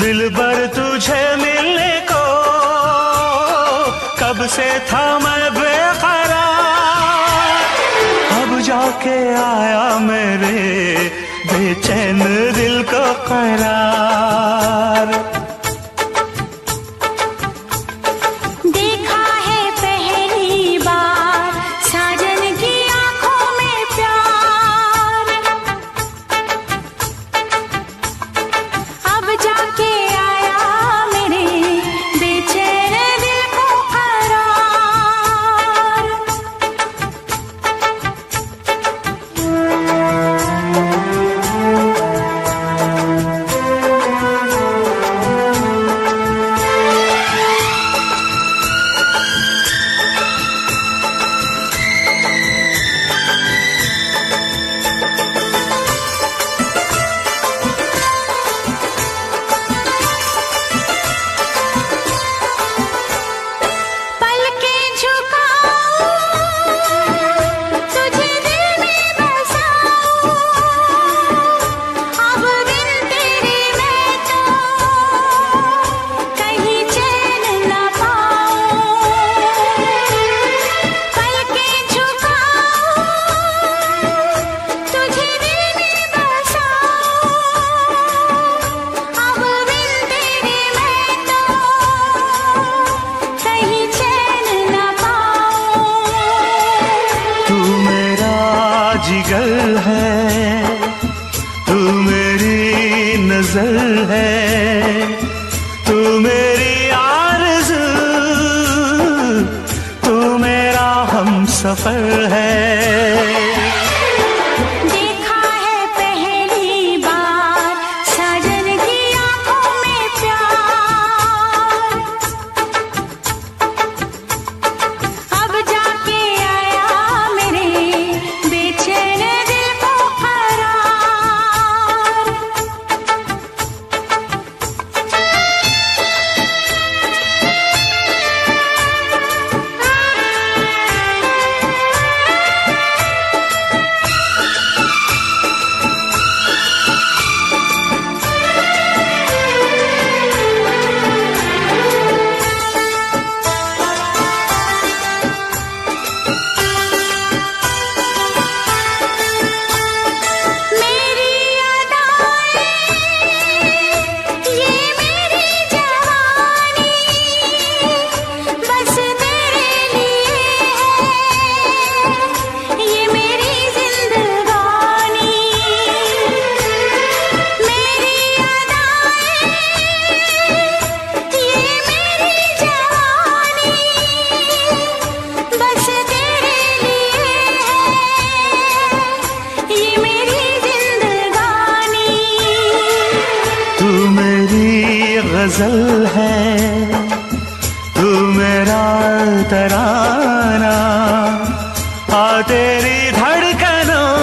दिलबर तुझे मिलने को कब से था मैं बेकरार, अब जाके आया मेरे बेचैन दिल को करार। देखा है पहली बार साजन की आंखों में प्यार, अब जाके आया मेरे बेचैन दिल को करार। जिगर है तू मेरी नजर है, तू मेरी आरज़ू, तू मेरा हमसफर है। गजल है तू मेरा तराना, आ तेरी धड़कनों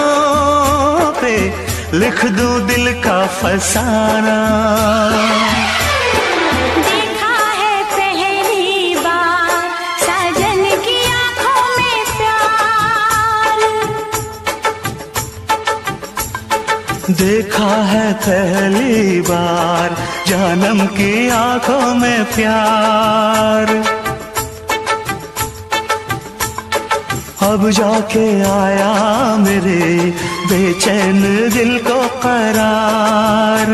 पे लिख दूं दिल का फसाना। देखा है पहली बार साजन की आंखों में प्यार, देखा है पहली बार जानम की आंखों में प्यार, अब जाके आया मेरे बेचैन दिल को करार।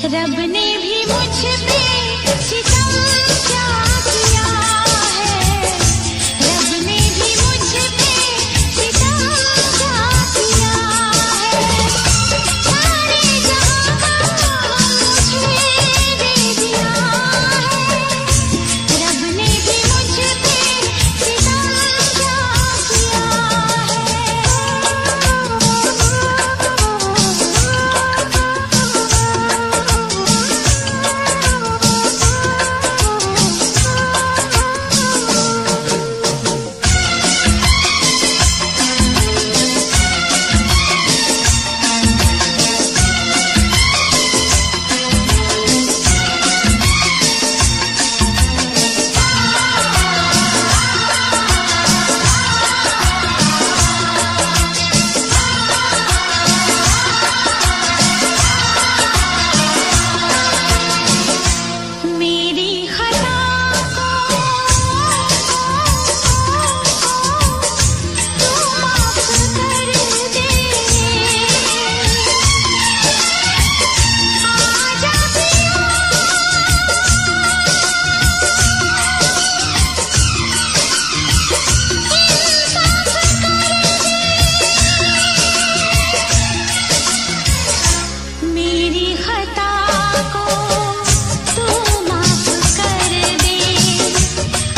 रब ने भी मुझ पे सितम क्या किया है, रब ने भी मुझ पे सितम क्या किया है। सारे जहां का मुझे दे दिया है, रब ने भी मुझ पे सितम क्या किया मेरी खता को तू माफ कर दे, आजा पिया मेरी खता को तू माफ कर दे,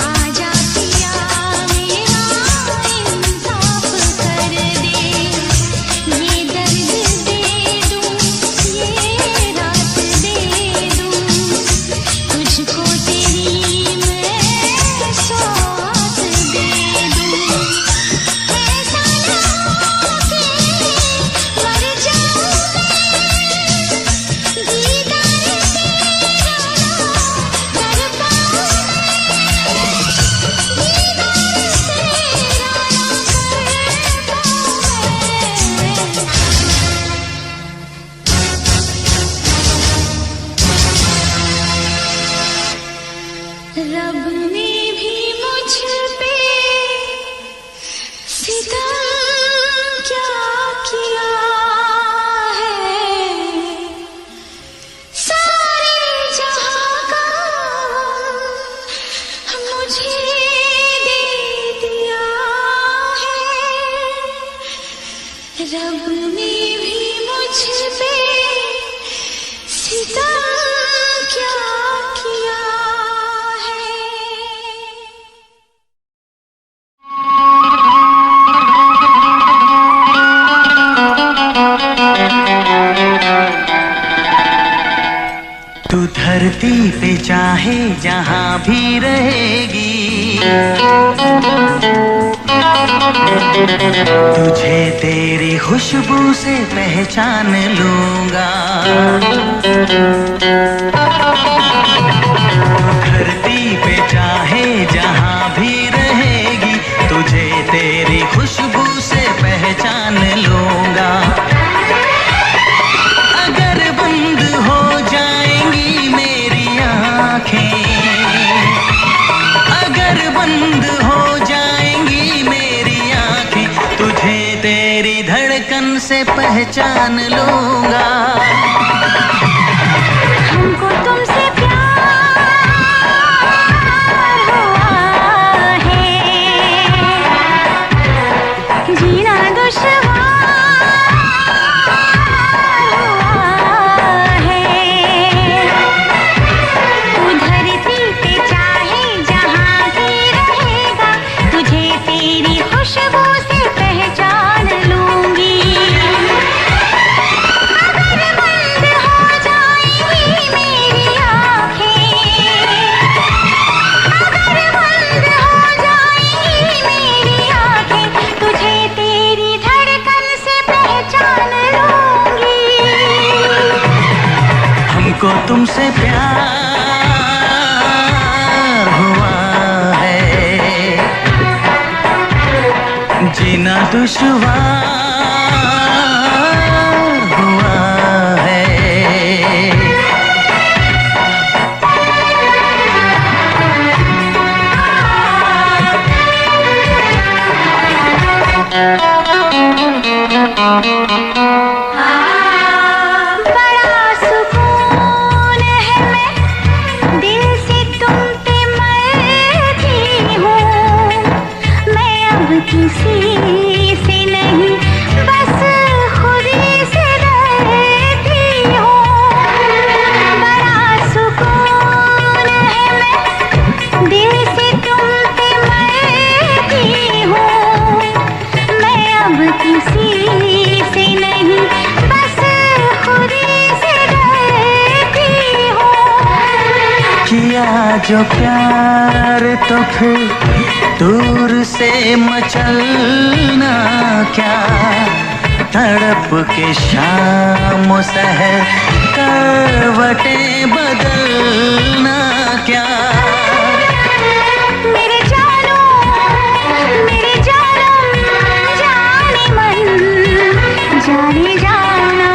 आजा पिया मेरा इंसाफ कर दे। ये दर्द दे दूं, ये रात दे दूं, तुझको तेरी मैं सौगात दे दूं। ऐसा ना हो कि मर जाऊं दीदार तेरा ना कर पाऊं, दीदार तेरा ना कर पाऊं। रब ने भी मुझ पे सितम क्या किया है, सारे जहां का मुझे दे दिया है, रब ने भी मुझ पे सितम क्या किया है। तू धरती पे चाहे जहां भी रहेगी, तुझे तेरी खुशबू से पहचान लूंगा। धरती पे चाहे जहां भी रहेगी, तुझे तेरी खुशबू से पहचान लूंगा। अगर बंद हो जाएंगी मेरी आँखें, अगर बंद हो जाएंगी मेरी आँखें, तुझे तेरी धड़कन से पहचान लूंगा। हमको तुमसे प्यार हुआ है, जीना दुश्वार हुआ है। तू धरती पे चाहे जहां भी रहेगा, तुझे तेरी खुशबू से पहचान लूंगी। अगर बंद हो जाएंगी मेरी आँखें, अगर बंद हो जाएंगी मेरी आँखें, तुझे तेरी धड़कन से पहचान लूंगी। हमको तुमसे प्यार हुआ है, जीना दुश्वार हुआ है। बड़ा सुकून जो प्यार तो फिर दूर से मचलना क्या, तड़प के शाम सहर करवटें बदलना क्या। मेरे जानो जाने मन जाने जाना।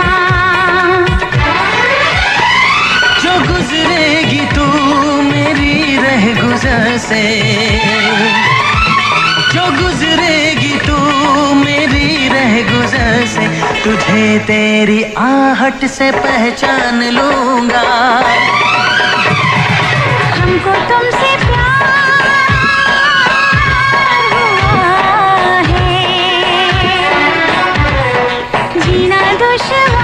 जो गुजरेगी तू मेरी रह गुजर से, जो गुजरेगी तू मेरी रह गुजर से, तुझे तेरी आहट से पहचान लूंगा। हमको तुमसे प्यार हुआ है, जीना दुश्वार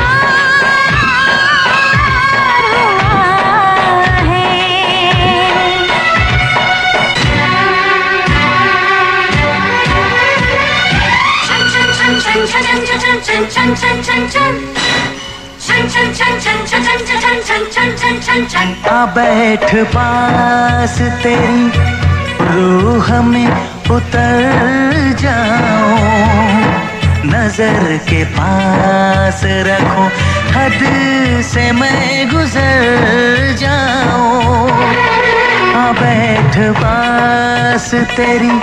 हुआ है। आ बैठ पास तेरी रूह में उतर जाऊं, नजर के पास रखूं, हद से मैं गुजर जाऊं। आ बैठ पास तेरी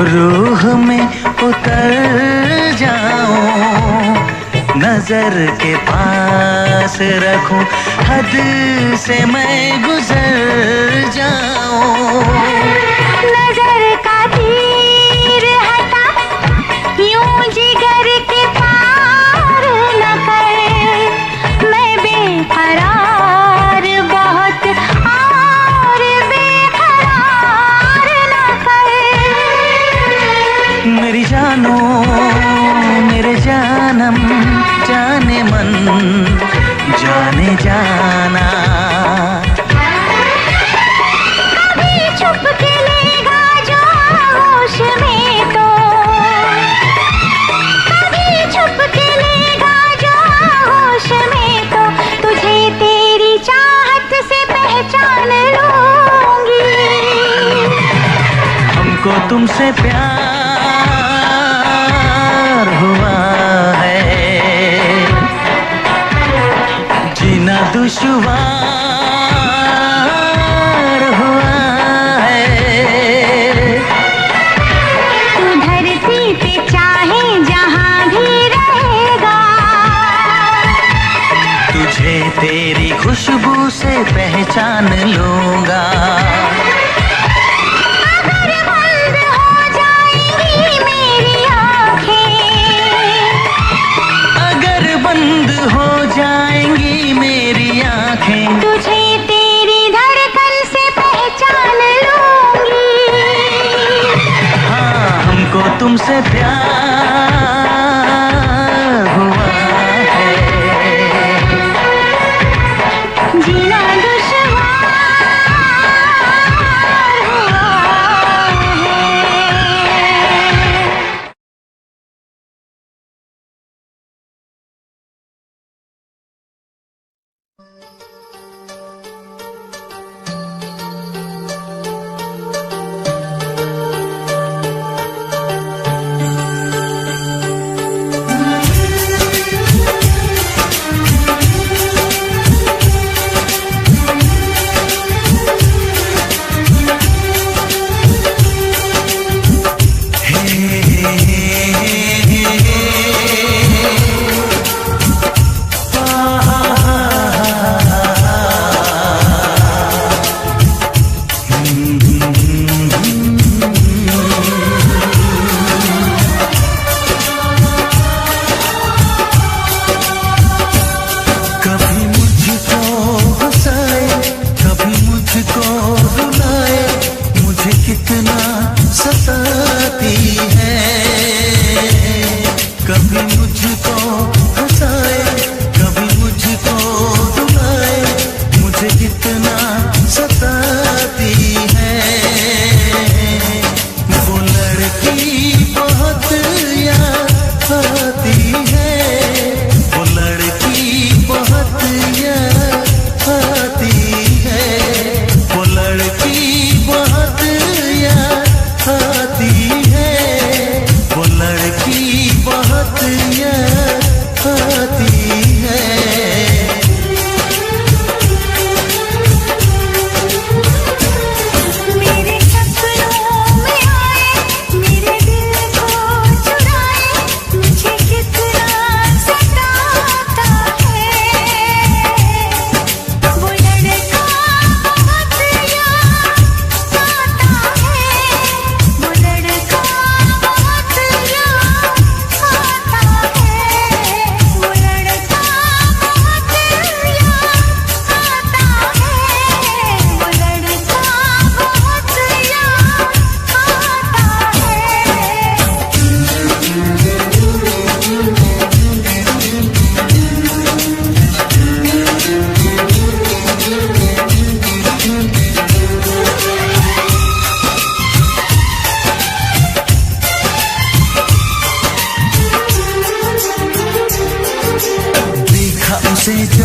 रूह में उतर जाऊं, नजर के पास रखूं, हद से मैं गुजर जाऊं। नजर का तीर हटा यूं जिगर के पार न कर, मैं बेकरार बहुत और बेकरार न कर। मेरी जानो मेरे जानम जाने मन जाने जाना। कभी छुप के लेगा जो होश में तो, कभी छुप के लेगा जो होश में तो, तुझे तेरी चाहत से पहचान लूंगी। हमको तुमसे प्यार हुआ है, जीना दुश्वार हुआ है। तू धरती पे चाहे जहां भी रहेगा, तुझे तेरी खुशबू से पहचान लूंगा। अगर बंद हो जाएंगी मेरी आँखें, अगर बंद हो जाएंगी मेरी आंखें, तुझे तेरी धड़कन से पहचान लूंगी। हाँ हमको तुमसे प्यार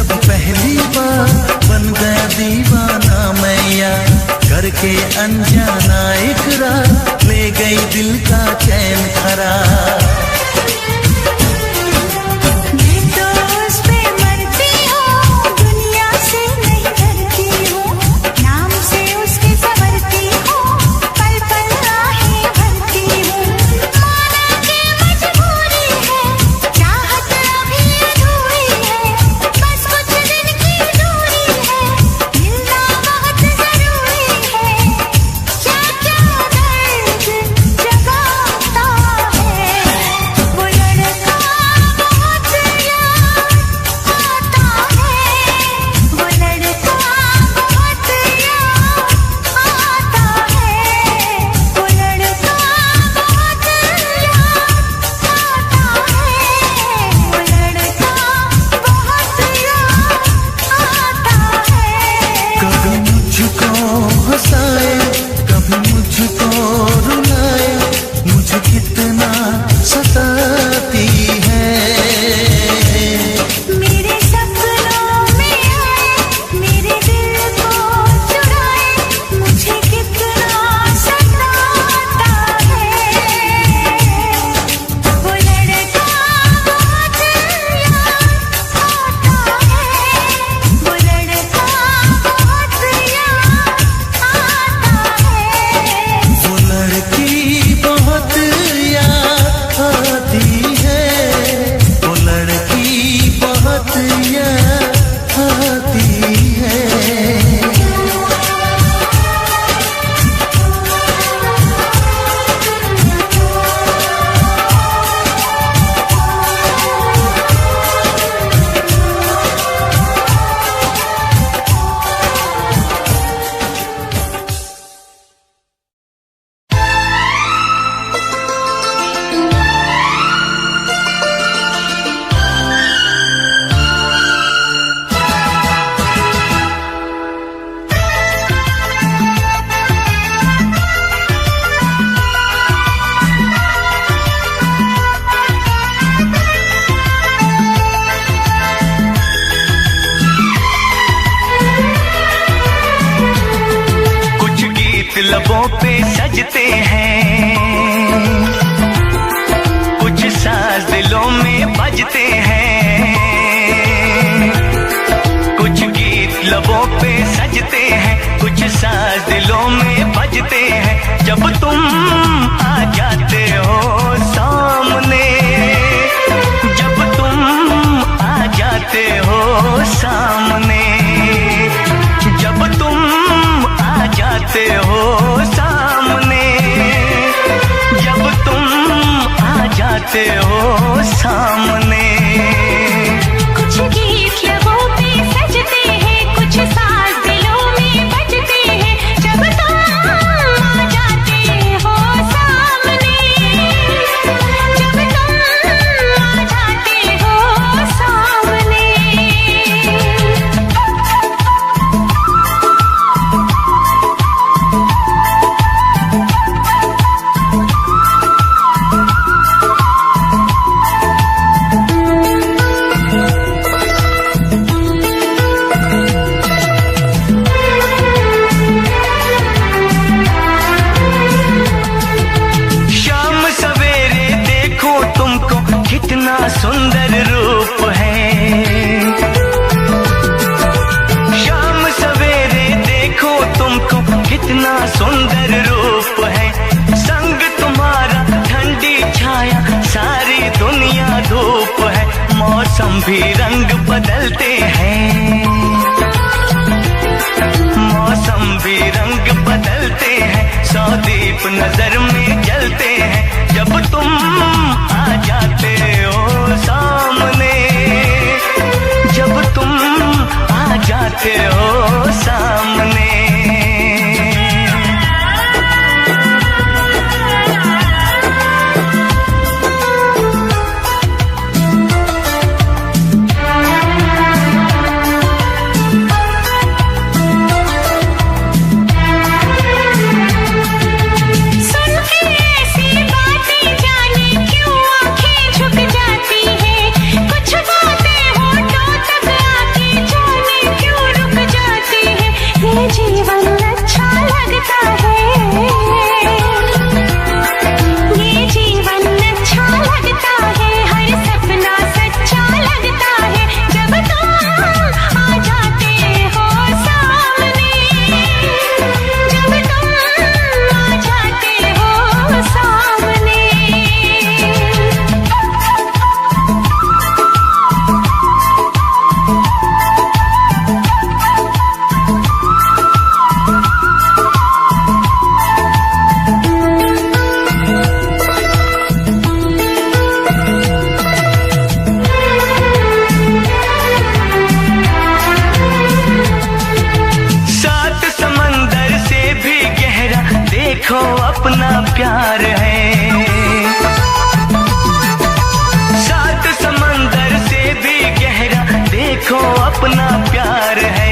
जब पहली बार बन गया दीवाना मैया, करके अनजाना इकरार ले गई दिल का चैन करार। लबों पे सजते हैं, कुछ साज दिलों में बजते हैं, कुछ गीत लबों पे सजते हैं, कुछ साज दिलों में बजते हैं। जब तुम आ जाते हो सामने, जब तुम आ जाते हो सामने, जब तुम आ जाते हो सामने, जब तुम आ जाते हो सामने। कुछ गीत लबों पे सजते हैं, कुछ साज दिलों में बजते हैं। जब तुम आ जाते हो सामने, जब तुम आ जाते हो सामने। कितना सुंदर रूप है, शाम सवेरे देखो तुमको कितना सुंदर रूप है। संग तुम्हारा ठंडी छाया, सारी दुनिया धूप है। मौसम भी रंग बदलते हैं, मौसम भी रंग बदलते हैं। सौ दीप नजर में जलते हैं, जब तुम आ जाते हो सामने, जब तुम आ जाते हो सामने। कुछ बातें होठों तक आके अपना प्यार है। सात समंदर से भी गहरा देखो अपना प्यार है।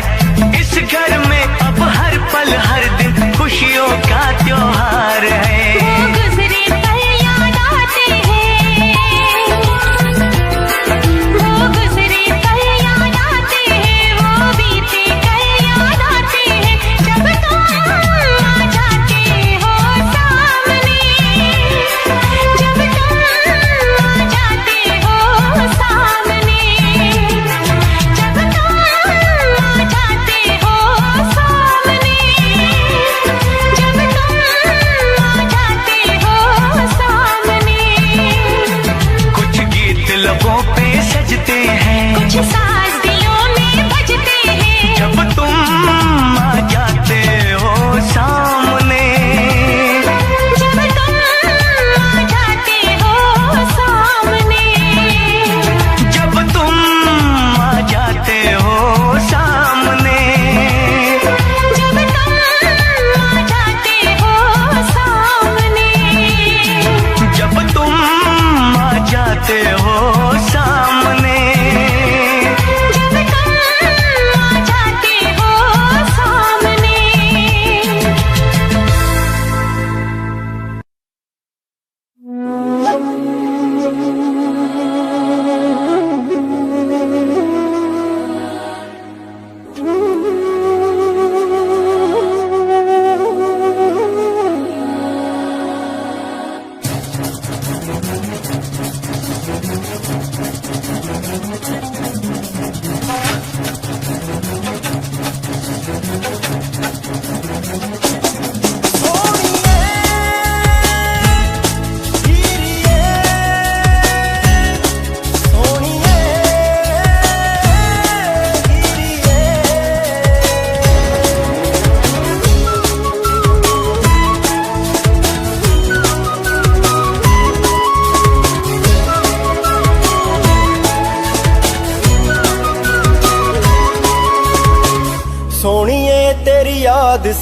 इस घर में अब हर पल हर दिन खुशियों का त्योहार है।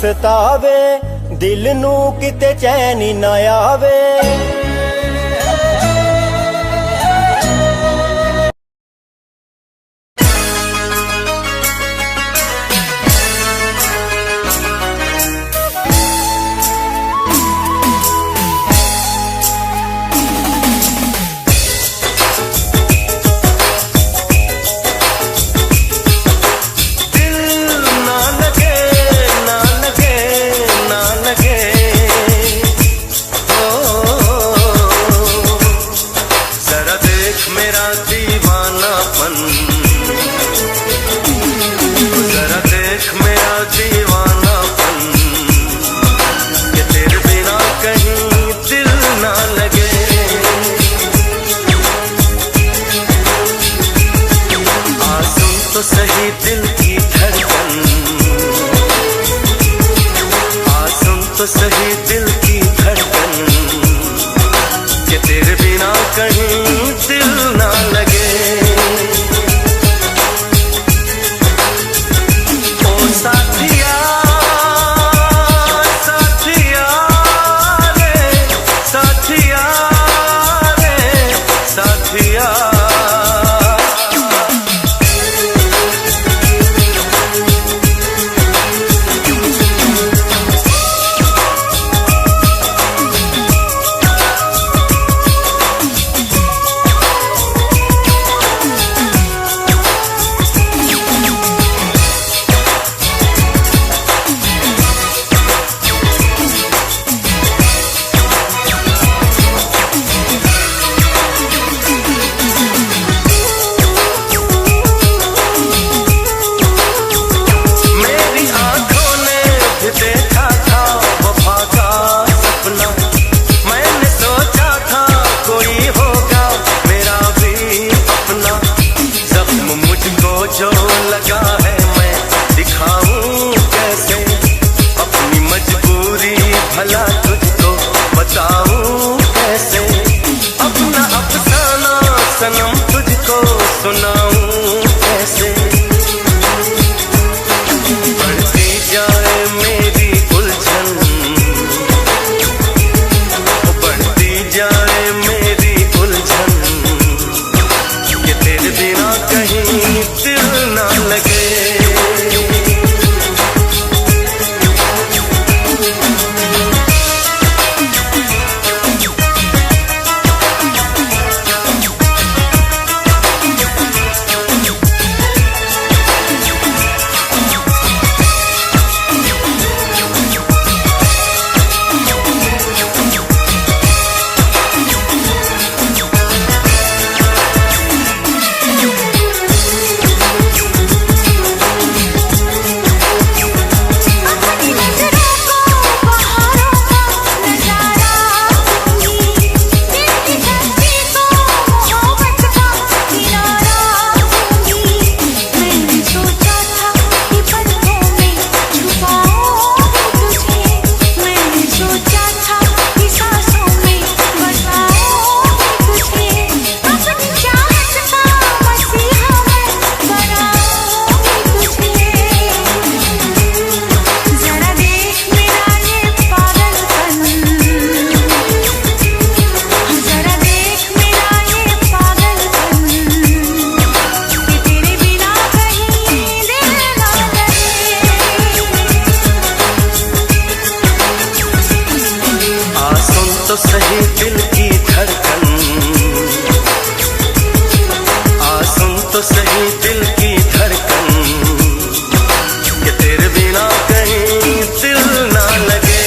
सतावे दिल नू किते चैन ना आवे। सही दिल की धड़कन, सुन तो सही दिल की धड़कन, कि तेरे बिना कहीं दिल ना लगे।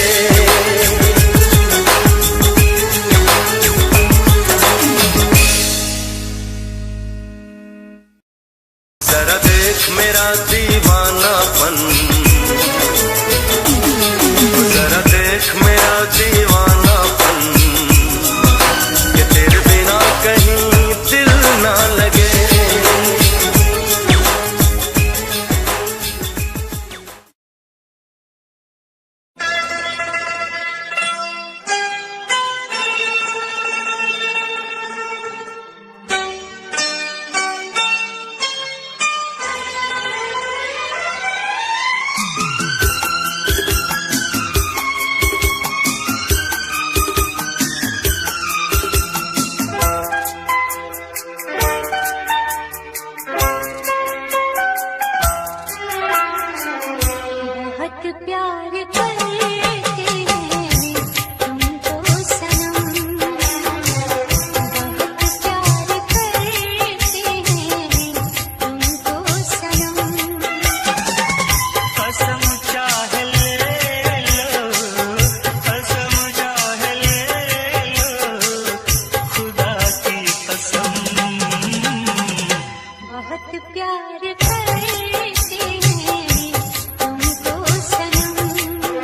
जरा देख मेरा दीवानापन, जरा देख मेरा दीवानापन, कि तेरे बिना कहीं दिल ना लगे। प्यार करते हैं तुमको सनम।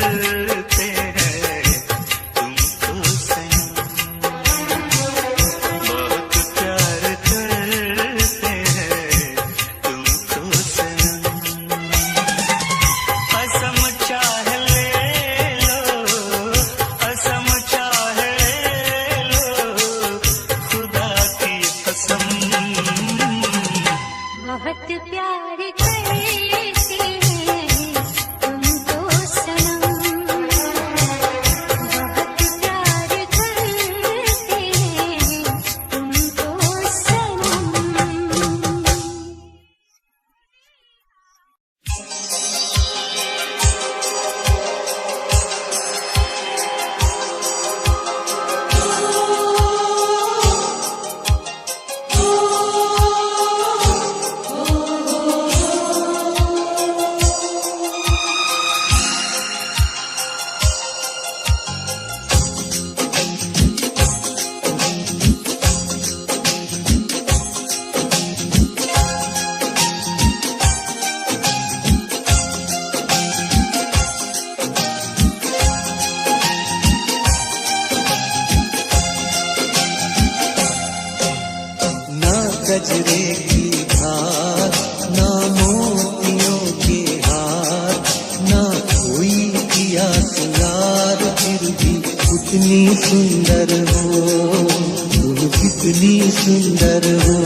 करते हैं तुमको सनम, बहुत प्यार करते हैं तुमको सनम। असम चाह ले लो, असम चाह लो, खुदा की कसम। बहुत प्यार करते हैं तुमको सनम, बहुत प्यार करते हैं तुमको सनम। ना गजरे की धार, ना मोतियों के हार, ना कोई किया सिंगार, फिर भी कितनी सुंदर हो तुम, कितनी सुंदर हो।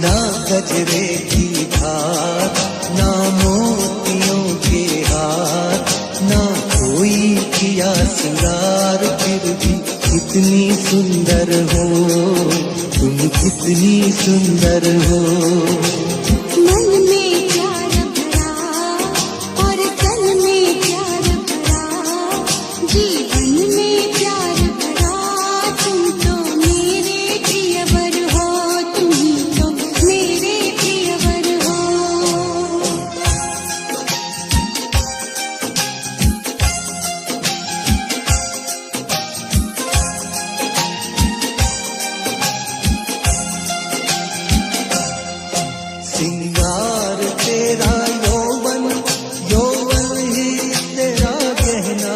ना गजरे की धार, ना मोतियों के हार, ना कोई किया सिंगार, फिर भी कितनी सुंदर हो तुम, कितनी सुंदर हो। मन में प्यार भरा और तन में प्यार भरा, जीवन में प्यार भरा, तुम तो मेरे प्रियवर हो, तुम तो मेरे प्रियवर हो। सिंगार तेरा यौवन, यौवन ही तेरा गहना,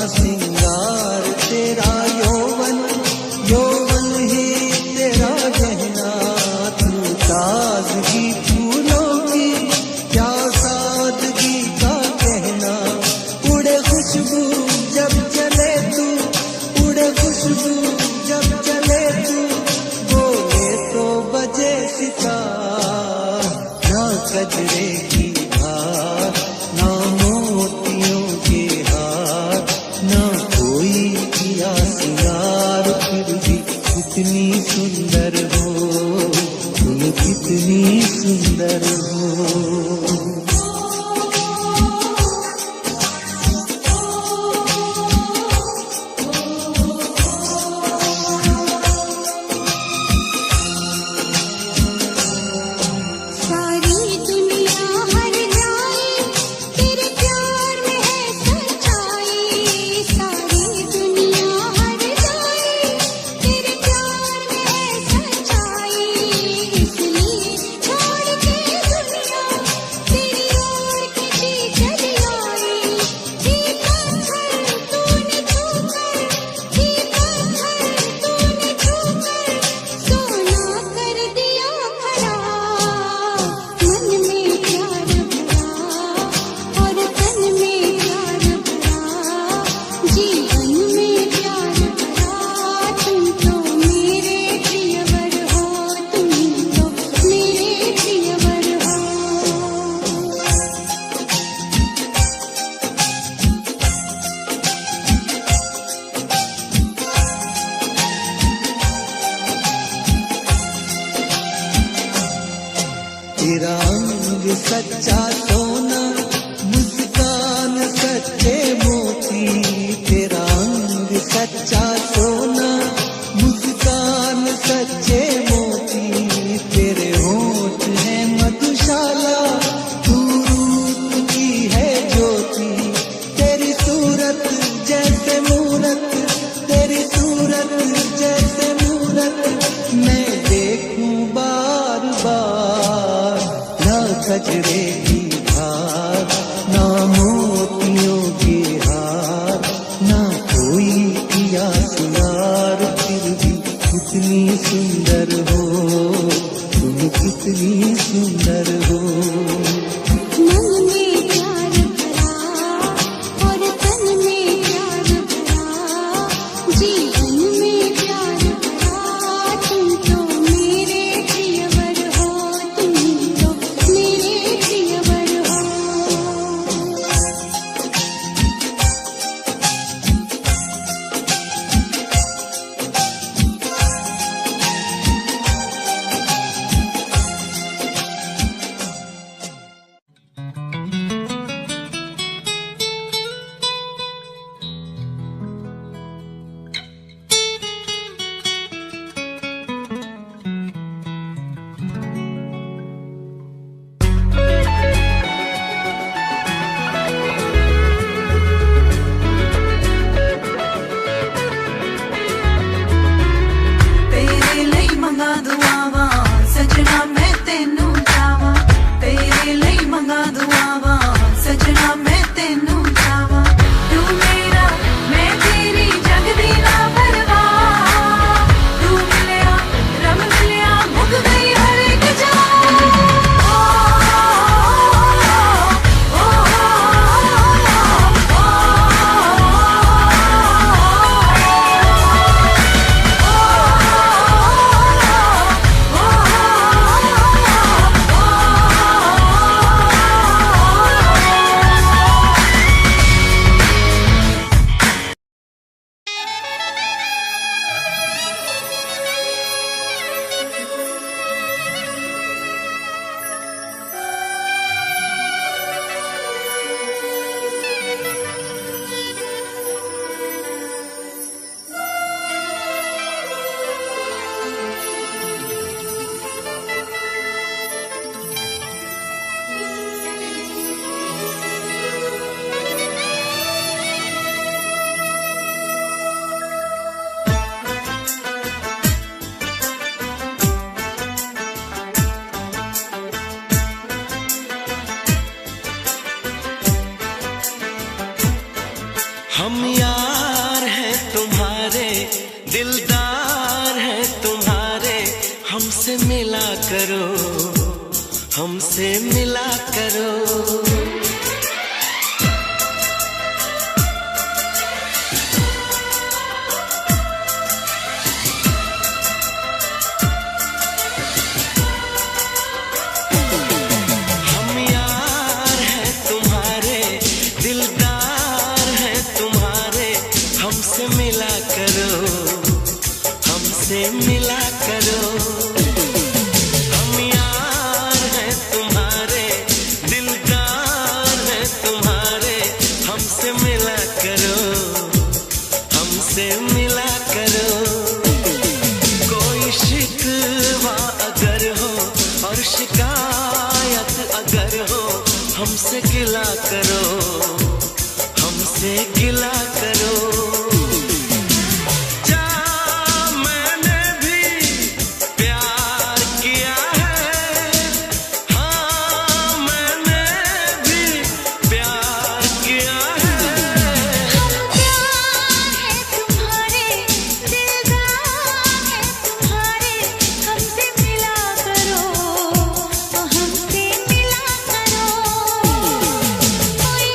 सिंगार तेरा यौवन, यौवन ही तेरा गहना। तू ताजगी फूलों की, क्या सादगी का कहना। उड़े खुशबू जब चले तू, उड़े खुशबू जब चले तू, बोले तो बजे सितार। ना गजरे की धार, ना मोतियों के हार, ना कोई किया सिंगार, फिर भी कितनी सुंदर हो तुम, कितनी सुंदर हो। सारी दुनिया हर जाए तेरे प्यार में है सच्चाई, सारी दुनिया हर जाए तेरे प्यार में है सच्चाई, इसलिए छोड़ के दुनिया तेरी ओर खिंची चली आई। ये पत्थर तूने छूकर, ये पत्थर तूने छूकर, सोना कर दिया खड़ा। मन में प्यार भरा और तन में प्यार भरा, जीवन में प्यार भरा, तुम तो मेरे प्रियवर हो, तुम तो मेरे प्रियवर हो। तेरा अंग सच्चा सोना, मुस्कान सच्चे मोती, तेरा अंग सच्चा सोना, मुस्कान सच्चे मोती, तेरे होठ हैं मधुशाला, तू रूप की है ज्योति, तेरी सूरत जैसे मूरत, तेरी सूरत जैसे मूरत, मैं देखूं बार गजरे की धार, ना मोतियों के हार, ना कोई किया सिंगार, फिर भी कितनी सुंदर हो तुम, कितनी सुंदर हो। मन में प्यार भरा और तन में प्यार भरा, जीवन में प्यार भरा, तुम तो मेरे प्रियवर हो, तुम तो मेरे प्रियवर हो। तेरे ਲਈ ਮੰਗਾ ਦੁਆਵਾਂ ਸਜਣਾ ਮੈਂ ਤੈਨੂੰ ਚਾਹਾਂ, ਤੇਰੇ ਲਈ ਮੰਗਾ ਦੁਆਵਾਂ ਸਜਣਾ ਮੈਂ ਤੈਨੂੰ ਚਾਹਾਂ, ਤੂੰ ਮੇਰਾ ਮੈਂ ਤੇਰੀ ਜਗ ਦੀ ਨਾ ਪਰਵਾਹ, ਤੂੰ ਮਿਲਿਆ ਰਬ ਮਿਲਿਆ ਮੁੱਕ ਗਈ ਹਰ ਇੱਕ ਜਾਨ। हम यार हैं तुम्हारे, दिलदार हैं तुम्हारे, हमसे मिला करो, हमसे मिला करो। हम यार हैं तुम्हारे, दिलदार हैं तुम्हारे, हमसे मिला करो, हमसे मिला करो। हम यार हैं तुम्हारे, दिलदार हैं तुम्हारे, हमसे मिला करो, हमसे मिला करो। कोई शिकवा अगर हो और शिकायत अगर हो, हमसे गिला करो, हमसे गिला करो। जा मैंने भी प्यार किया है, हाँ मैंने भी प्यार किया है। प्यार है तुम्हारे, दिलदार है तुम्हारे, हमसे मिला करो, हमसे मिला करो। कोई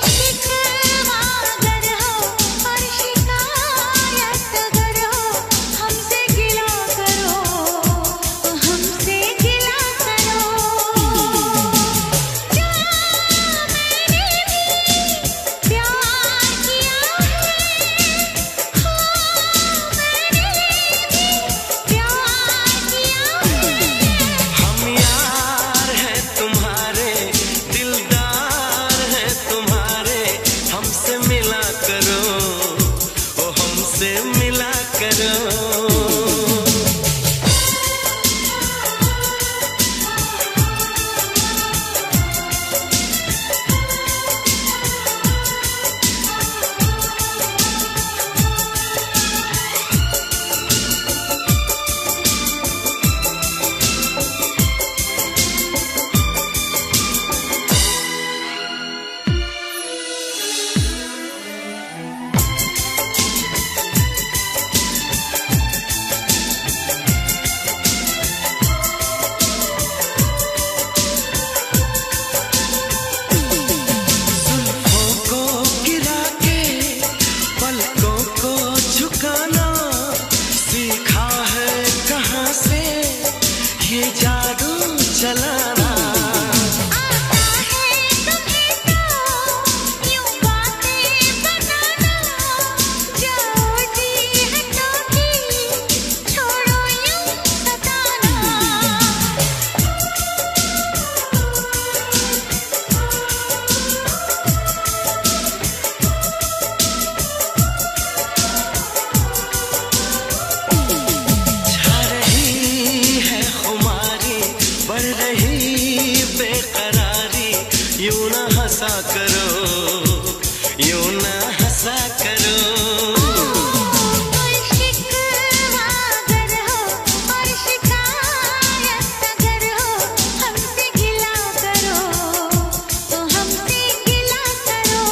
चलाना। आता है तुम्हें तो यूं बातें बनाना, जाओ जी हटोगी, छोड़ो यूं सताना। छा रही है खुमारी, बढ़ रही बेकरारी, यूं ना हंसा करो, यूं ना हंसा करो। कोई शिकवा अगर हो और शिकायत अगर हो, हमसे गिला करो तो हमसे गिला करो।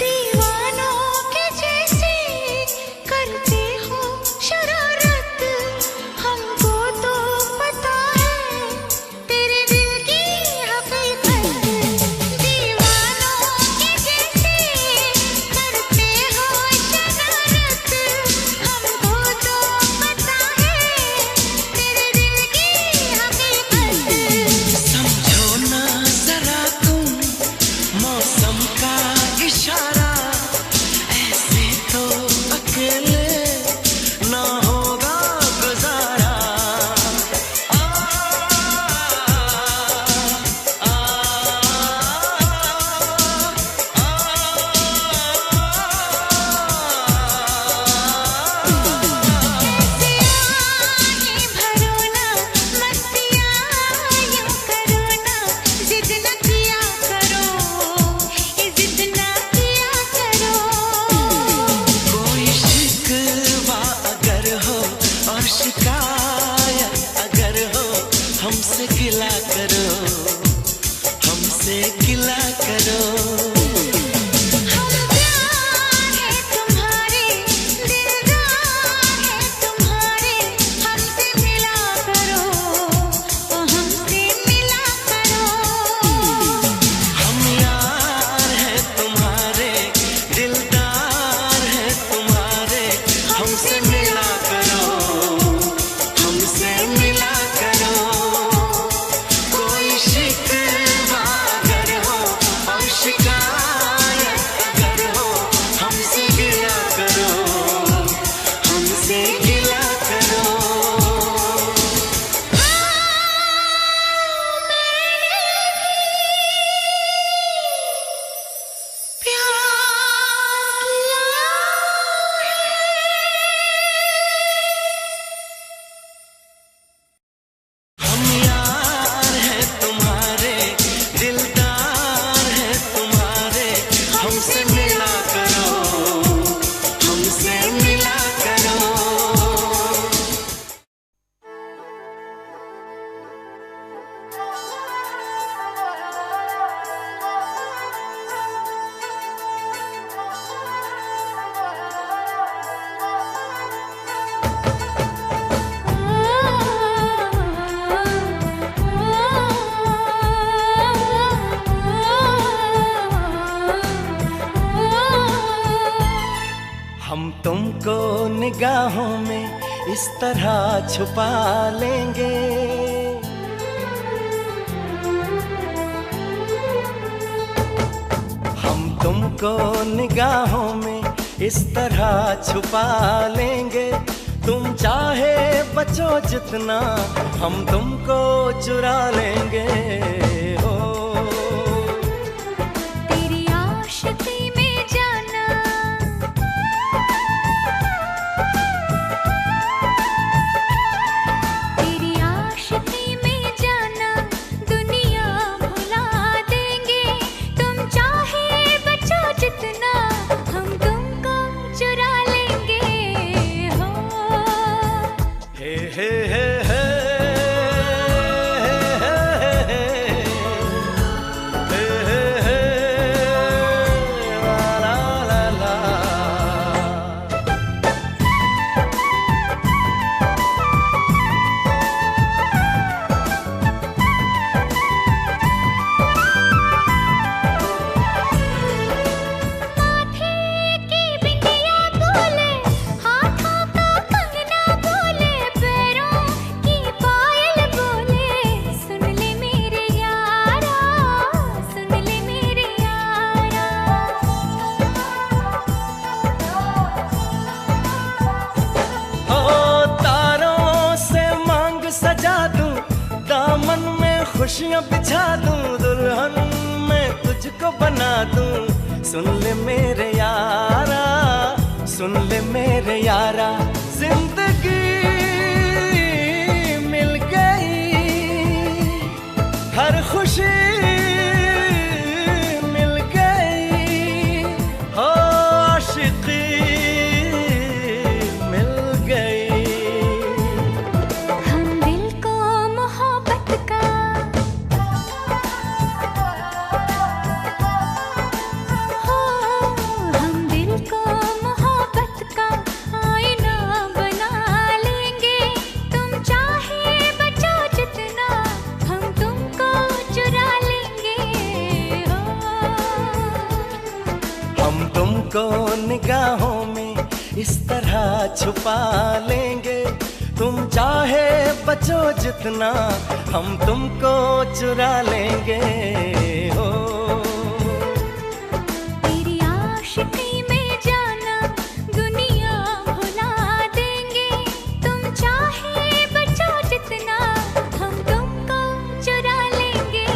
दीवानों के जैसे करते हो शरारत, हमको तो पता है तेरे दिल की हकीकत। दीवानों के जैसे करते हो शरारत, हमको तो पता है तेरे दिल की हकीकत। समझो ना जरा तुम मौसम का इशारा, ऐसे तो अकेले ना होगा गुजारा। आ, आ, नहीं भरो ना मस्तियाँ यूं करो ना, जिद न किया करो, ये जिद न किया करो। कोई शिकवा अगर हो और शिकायत अगर हो, हमसे गिला करो, हमसे गिला करो। हम प्यार है तुम्हारे, दिलदार है तुम्हारे, हमसे मिला करो तो हमसे मिला करो। हम यार हैं तुम्हारे, दिलदार हैं तुम्हारे, हमसे मिला करो, हमसे मिला करो। कोई शिकवा अगर हो और शिकायत अगर हो, हमसे गिला करो, हमसे गिला करो। हम यार हैं तुम्हारे, दिलदार हैं तुम्हारे, हमसे मिला करो, हमसे मिला करो। हम तुमको निगाहों में इस तरह छुपा लेंगे, हम तुमको निगाहों में इस तरह छुपा लेंगे। तुम चाहे बचो जितना, हम तुमको चुरा लेंगे। हो तेरी आशिकी में जाना, तेरी आशिकी में जाना, दुनिया भुला देंगे। तुम चाहे बचो जितना, हम तुमको चुरा लेंगे। हो बिछा दूं दुल्हन मैं तुझको बना दूं। सुन ले मेरे यारा, सुन ले मेरे यारा, जिंदगी मिल गई, हर खुशी मिल गई, हो आशिकी मिल गई। हम दिल को मोहब्बत का हम दिल को मोहब्बत का आईना बना लेंगे। तुम चाहे बचो जितना हम तुमको चुरा लेंगे। हम तुमको निगाहों में इस तरह छुपा लेंगे। तुम चाहे बचो जितना हम तुमको चुरा लेंगे। हो तेरी आशिकी में जाना दुनिया भुला देंगे। तुम चाहे बचो जितना हम तुमको चुरा लेंगे।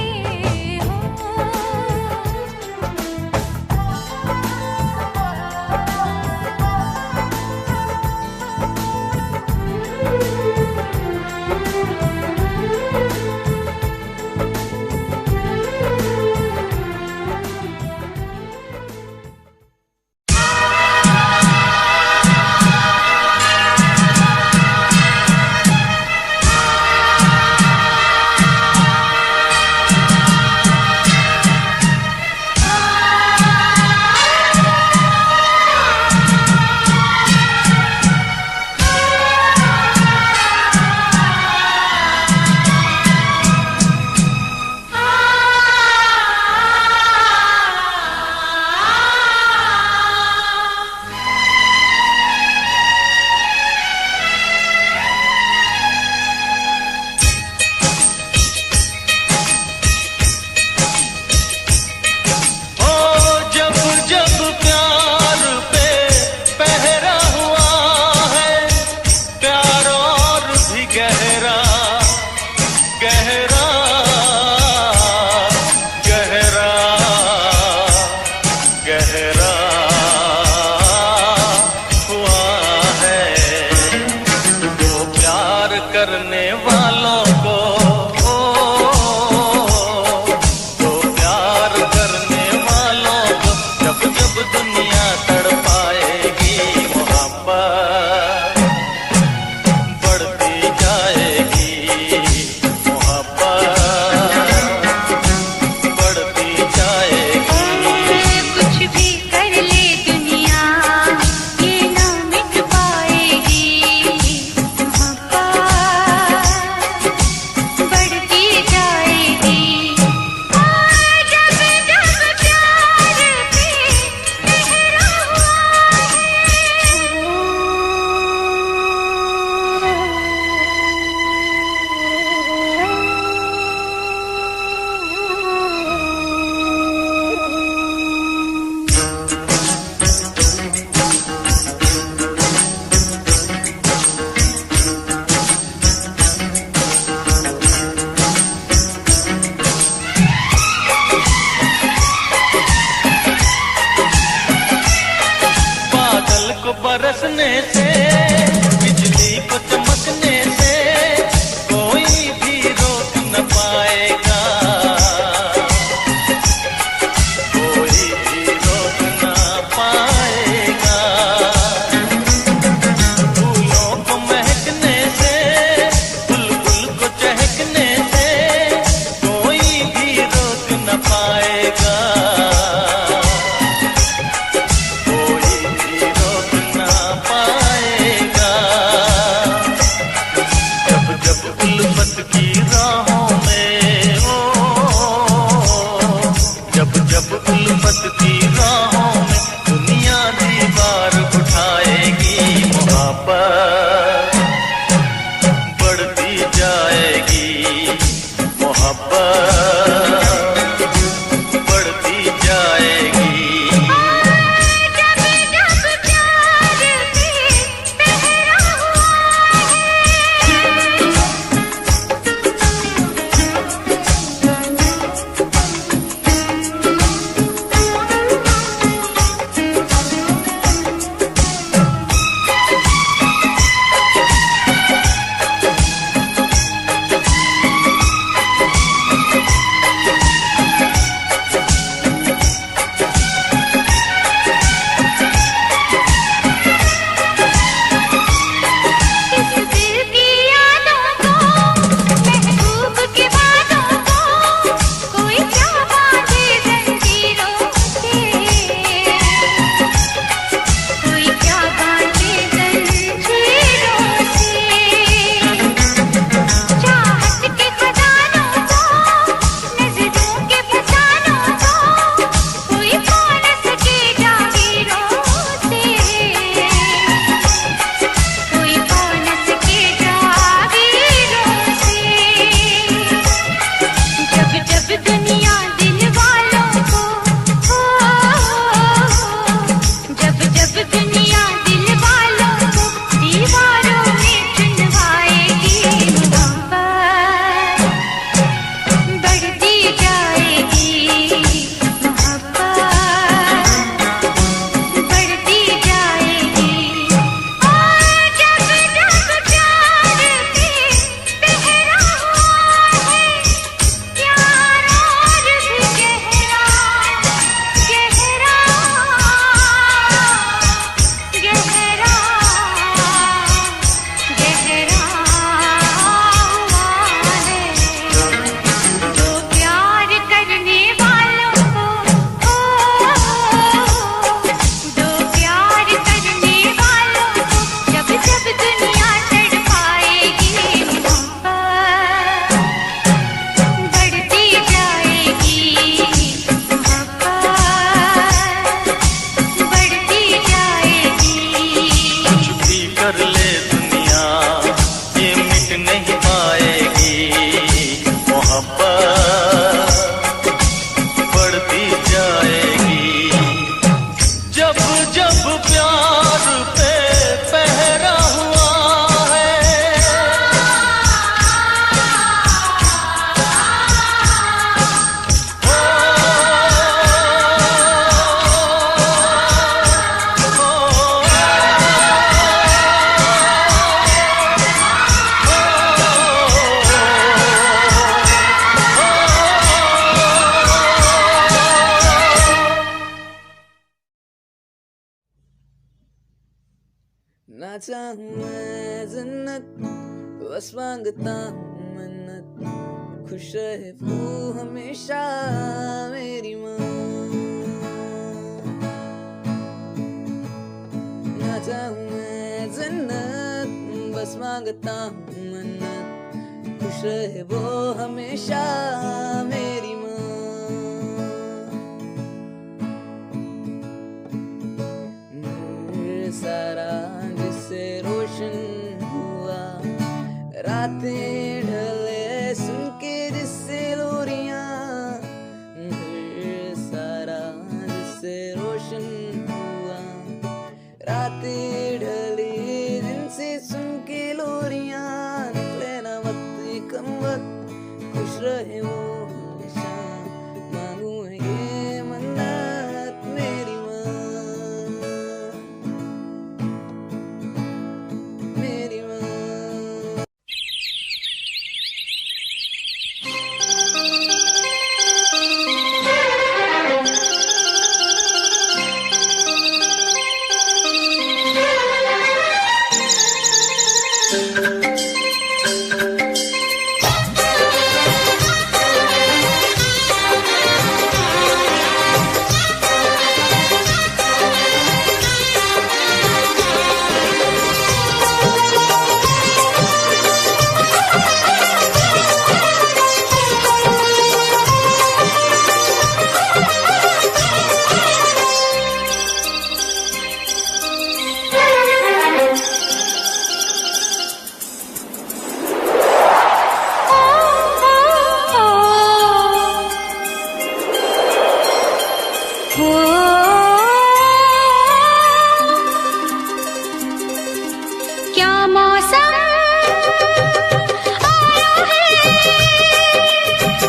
करने वालों को तो प्यार करने वालों को जब जब दुनिया तड़पाएगी मोहब्बत बढ़ती जाएगी। मोहब्बत बढ़ती जाएगी। कुछ भी कर ले दुनिया ये ना मिट पाएगी। बढ़ती जाएगी। और जब जब प्यार पे ठहरा हुआ बादल को बरसने से बिजली को चमकने से कोई भी रोक न पाएगा। कोई भी रोक न पाएगा। फूलों को महकने से बुलबुल को चहकने से कोई भी रोक न पाएगा। कोई भी रोक न पाएगा। ना चाहूं मैं जन्नत बस मांगता हूँ मन्नत खुश रहे वो हमेशा मेरी माँ ना चाहूं मैं जन्नत बस मांगता हूँ मन्नत खुश रहे वो हमेशा मेरी माँ सारा जिससे रोशन हुआ रातें ढले सुन के जिससे लोरियां सारा जिससे रोशन हुआ रातें ढली जिनसे सुन के लोरियां निकले ना वक्त कम वक्त खुश रहे वो हमेशा मांगू ये मन्नत मेरी माँ मेरी माँ क्या मौसम आया है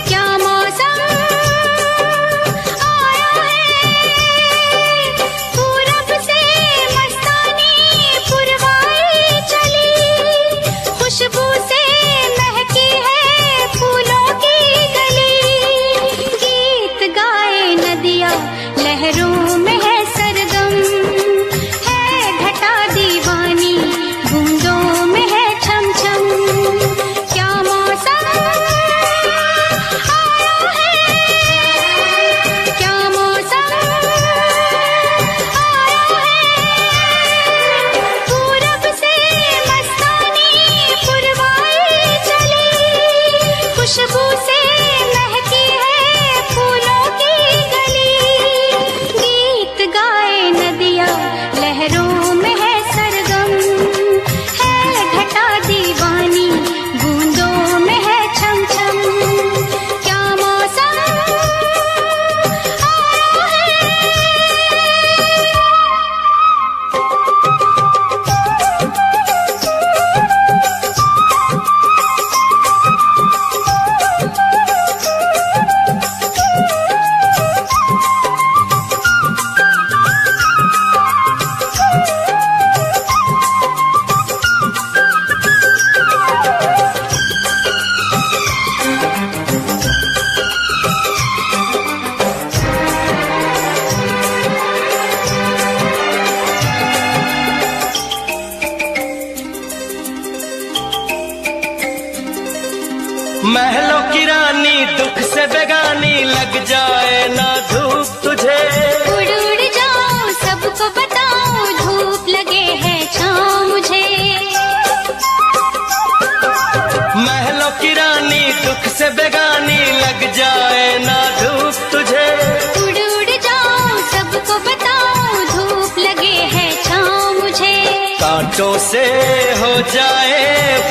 क्या मौसम आया है पूरब से मस्तानी पुरवाई चली खुशबू से महकी है फूलों की गली गीत गाए नदियाँ लहरों में है सरगम है घटा दीवानी बूंदों में है छम छम क्या मौसम आया है क्या मौसम आया है पूरब से मस्तानी पुरवाई चली खुशबू से महकी है फूलों की गली गीत गाए नदियाँ लहरों में है सरगम है घटा दीवानी बूंदों में है छम छम क्या मौसम आया महलों की रानी दुख से बेगानी लग जाए ना धूप तुझे उड़ जाऊं सबको बताऊं धूप लगे है छाँव मुझे महलों की रानी दुख से बेगानी लग जाए ना धूप तुझे उड़ जाऊं सबको बताऊं धूप लगे है छाँव मुझे कांटों से हो जाए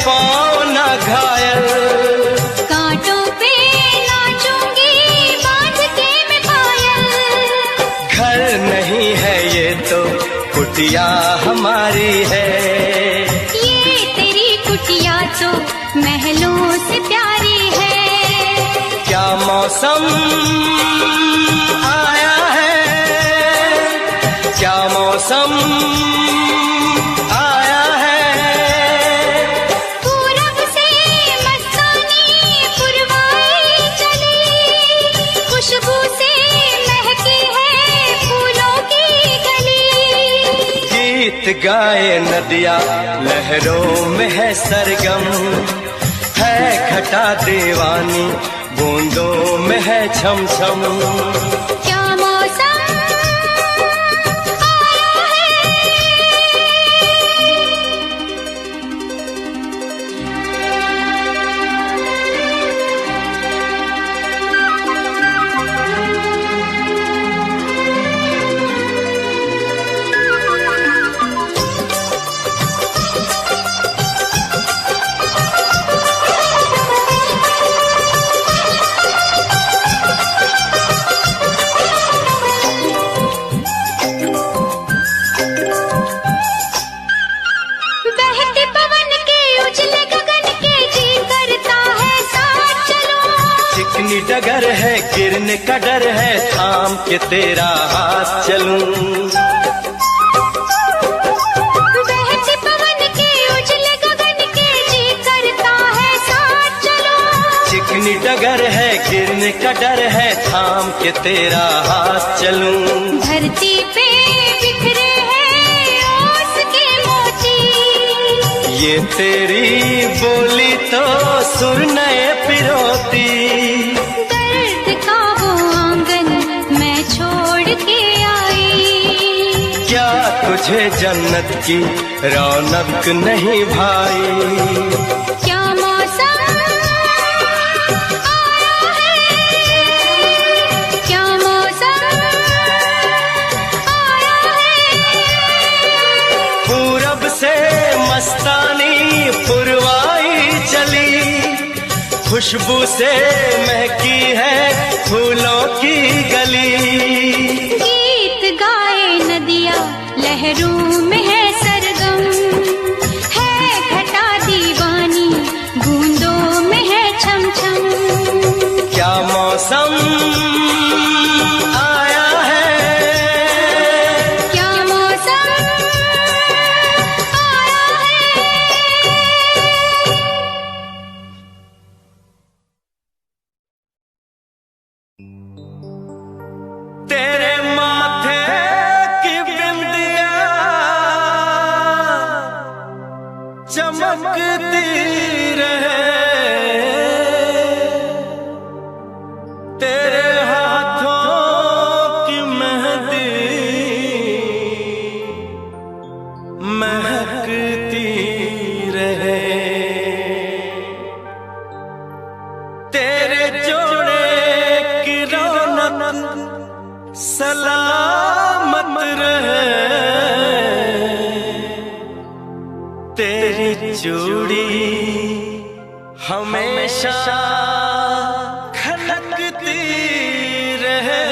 पाँव ना घायल कांटों पे नाचूंगी बांध के मैं पायल घर नहीं है ये तो कुटिया हमारी है ये तेरी कुटिया तो महलों से प्यारी है क्या मौसम आया है क्या मौसम आया है पूरब से मस्तानी पुरवाई चली खुशबू से महकी है फूलों की गली गीत गीत गाए नदिया लहरों में है सरगम, है घटा दीवानी बूंदों में है छम छम। क्या मौसम आया बहते पवन के उजले गगन के जी करता है साथ चलूं। चिकनी डगर है गिरने का डर है थाम के तेरा हाथ चलूं। बहते पवन के उजले गगन के जी करता है साथ चलूं। चिकनी डगर है गिरने का डर है थाम के तेरा हाथ चलूं। धरती पे बिखरे हैं ओस के मोती, ये तेरी बोली तो सुर नए पिरोती। दर्द का वो आंगन मैं छोड़ के आई। क्या तुझे जन्नत की रौनक नहीं भाई? क्या मौसम आया है, क्या मौसम आया है। पूरब से मस्तानी पुरवाई चली, खुशबू से महकी है फूलों की गली। गीत गाए नदिया लहरों में है सरगम, है घटा दीवानी बूंदों में है छम छम। क्या मौसम आया है, क्या मौसम आया है। तेरे माथे की बिंदिया चमकती रहे, तेरे हाथों की मेहंदी महकती रहे, तेरे जोड़े की रौनक सलामत रहे, तेरी चूड़ी हमेशा खनकती रहे।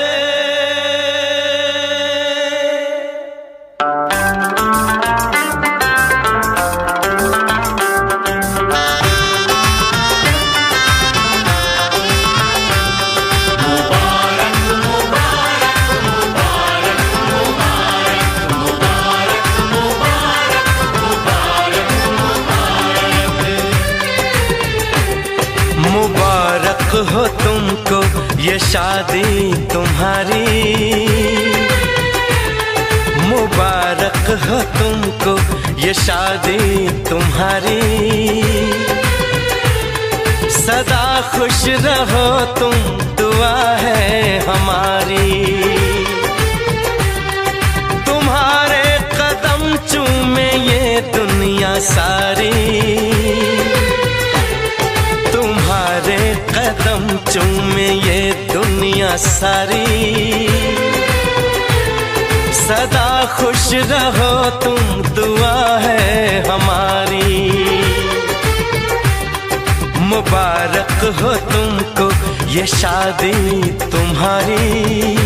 मुबारक हो तुमको ये शादी तुम्हारी, मुबारक हो तुमको ये शादी तुम्हारी। सदा खुश रहो तुम दुआ है हमारी। तुम्हारे कदम चूमे ये दुनिया सारी, तुम्हारे कदम चूमे ये दुनिया सारी। सदा खुश रहो तुम दुआ है हमारी। मुबारक हो तुमको ये शादी तुम्हारी।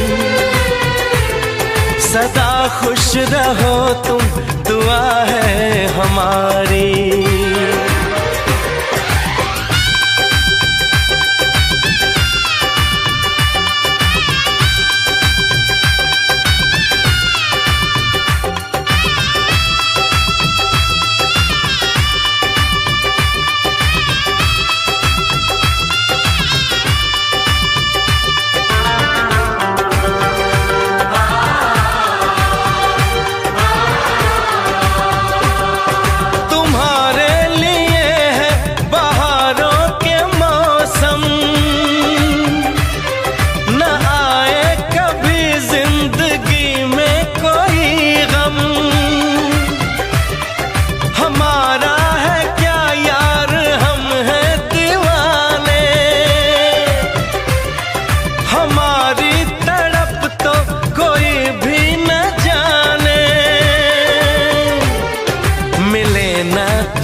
सदा खुश रहो तुम दुआ है हमारी।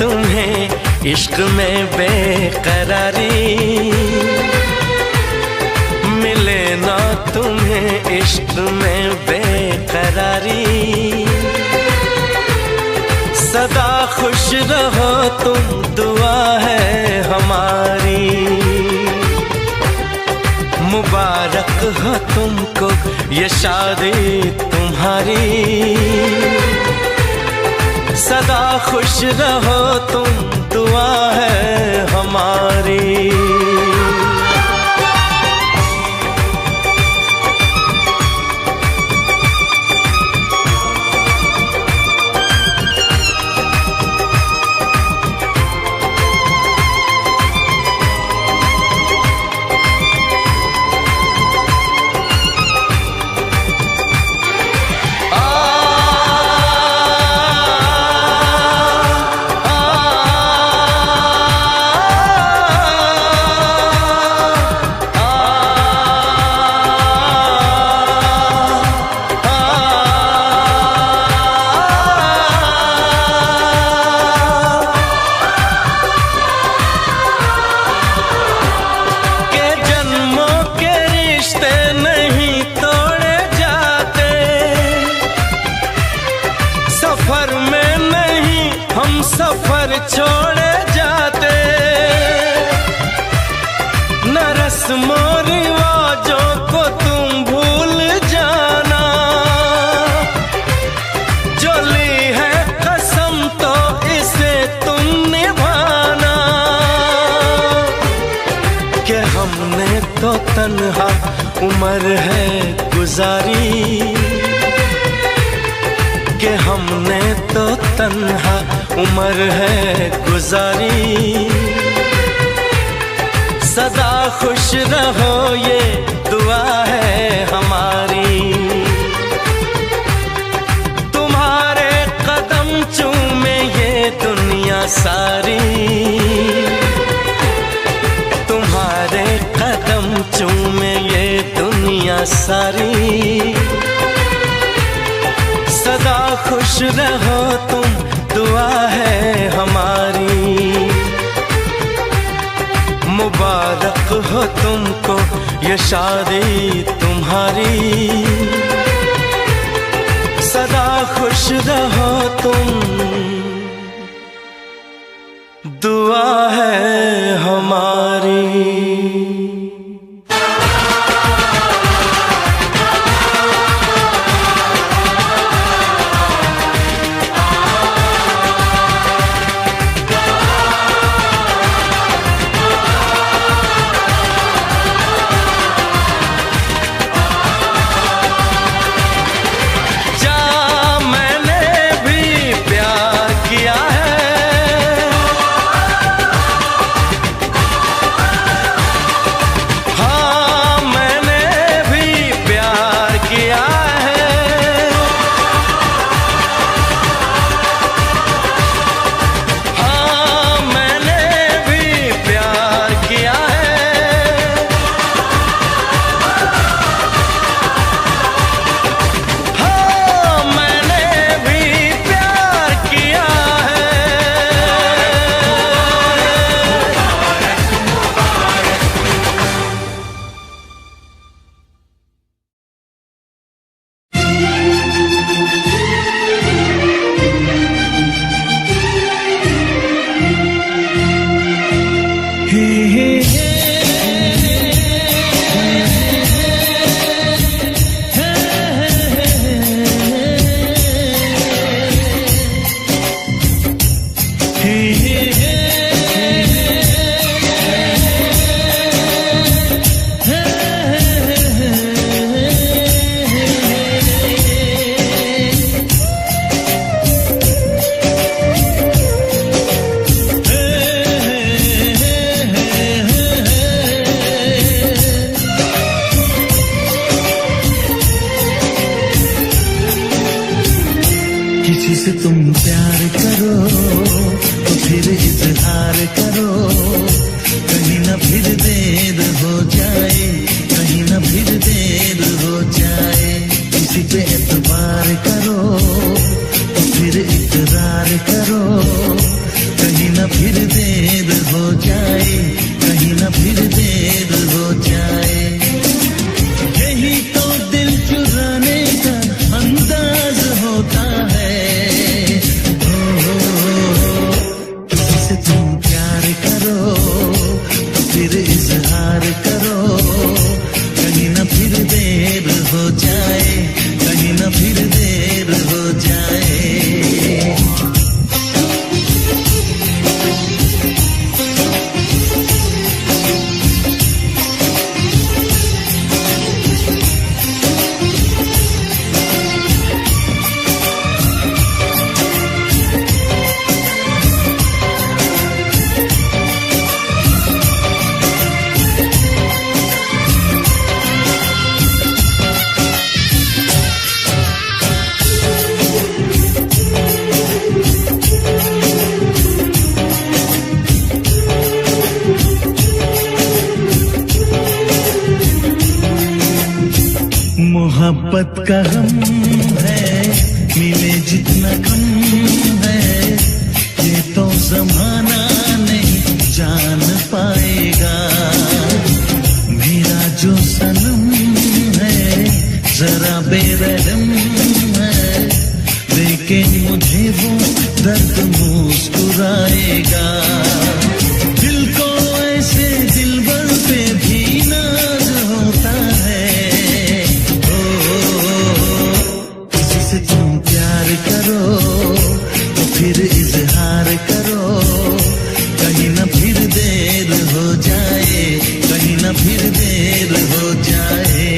तुम्हें इश्क में बेकरारी, मिले ना तुम्हें इश्क में बेकरारी। सदा खुश रहो तुम दुआ है हमारी, मुबारक हो तुमको ये शादी तुम्हारी। सदा खुश रहो तुम दुआ है हमारी। सफर छोड़े जाते, न रस्मों रिवाजों को तुम भूल जाना। जो ली है कसम तो इसे तुम निभाना। कि हमने तो तन्हा उम्र है गुजारी, कि हमने तो तन्हा उम्र है गुजारी। सदा खुश रहो ये दुआ है हमारी। तुम्हारे कदम चूमे ये दुनिया सारी, तुम्हारे कदम चूमे ये दुनिया सारी। सदा खुश रहो तुम दुआ है हमारी। मुबारक हो तुमको ये शादी तुम्हारी। सदा खुश रहो तुम दुआ है हमारी। किसी से तुम प्यार करो तो फिर इजहार करो, कहीं ना फिर देर हो जाए, कहीं ना फिर देर हो जाए। किसी पे एतबार करो तो फिर इकरार करो, कहीं न फिर देर हो जाए, कहीं न फिर देर हो जाए। यही तो दिल चुराने का अंदाज होता है। किसी से तुम प्यार करो तो फिर इजहार करो, कहीं न फिर देर हो जाए, कहीं न फिर देर हो जाए। मोहब्बत का गम है, मिले जितना कम है, ये तो जमाना नहीं जान पाएगा। मेरा जो सनम है जरा बेरहम है, लेकिन मुझे वो दर्द मुस्कुराएगा। दिल को ऐसे दिलबर पे भी नाज होता है। से तुम प्यार करो तो फिर इजहार करो, कहीं न फिर देर हो जाए, कहीं न फिर देर हो जाए।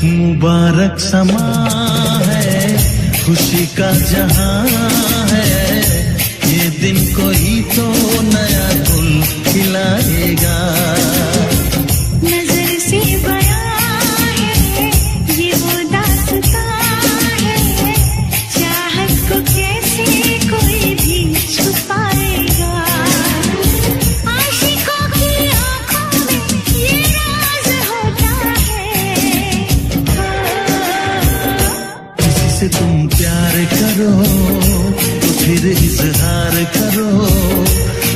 मुबारक समा है, खुशी का जहां है, ये दिन कोई तो नया गुल खिलाएगा। नजर से बयां है ये वो दास्तां है, चाहत को कैसे कोई भी छुपाएगा। आशिकों की आंखों में ये राज होता है। किसी से तुम प्यार करो तो फिर इजहार करो,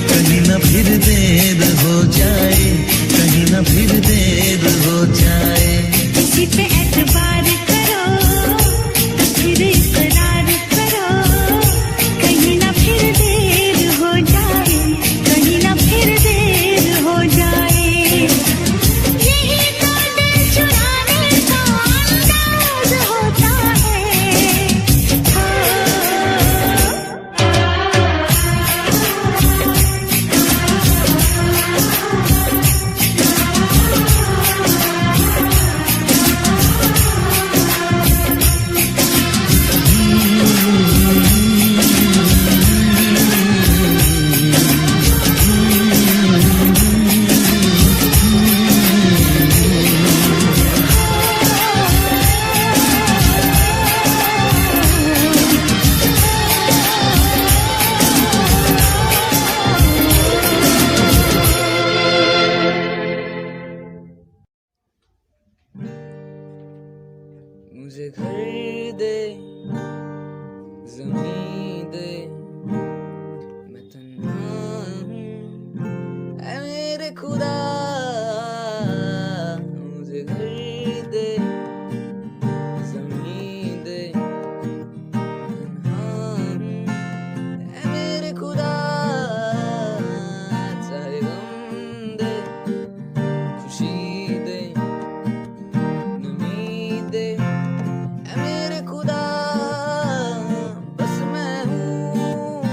कहीं न फिर देर हो जाए, कहीं न फिर देर हो जाए। किसी पे एतबार करो तो फिर इकरार करो, कहीं ना फिर देर हो जाए, कहीं ना फिर देर हो जाए। यही तो दिल चुराने का अंदाज होता है। मुझे घर दे, ज़मीन दे, मैं तन्हा हूँ ऐ मेरे खुदा। मुझे घर दे, ज़मीन दे, मैं तन्हा हूँ ऐ मेरे खुदा। चाहे गम दे, खुशी दे, नमी दे, ऐ मेरे खुदा। बस मैं हूँ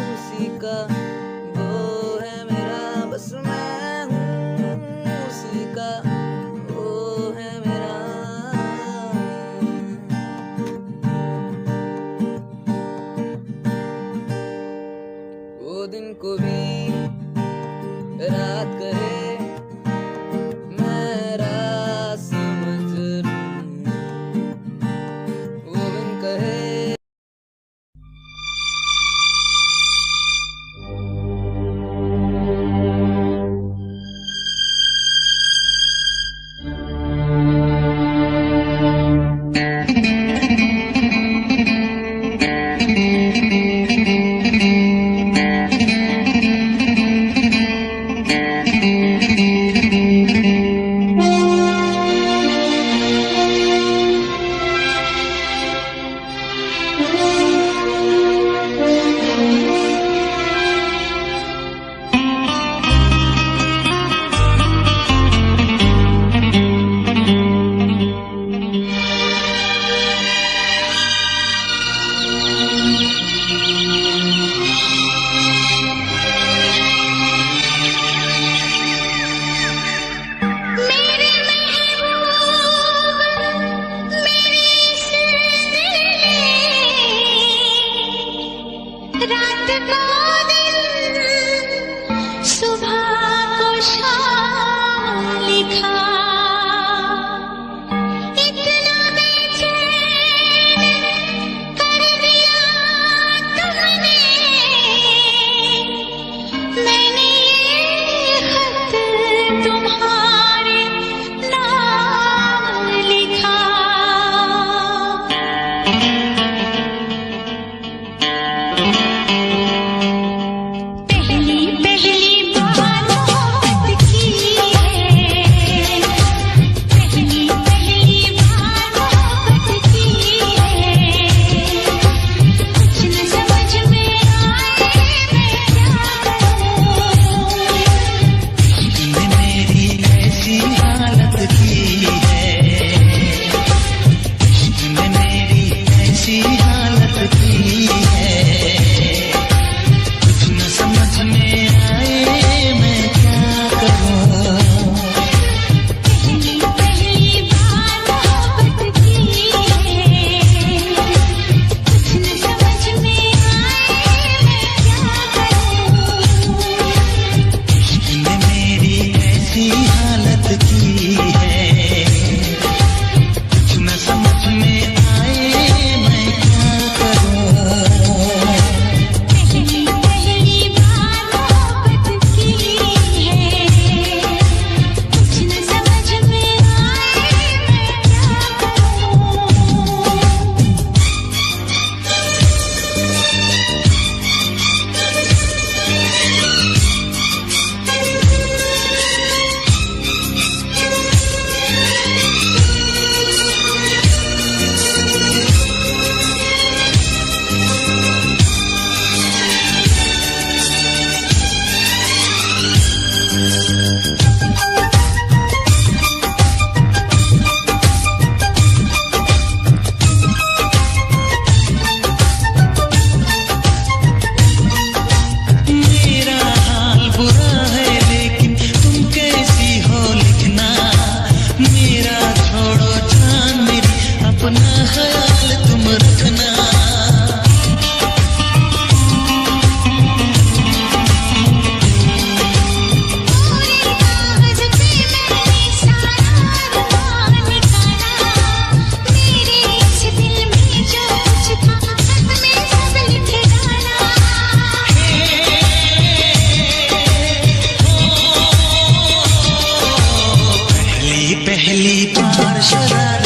पहली बार शरारत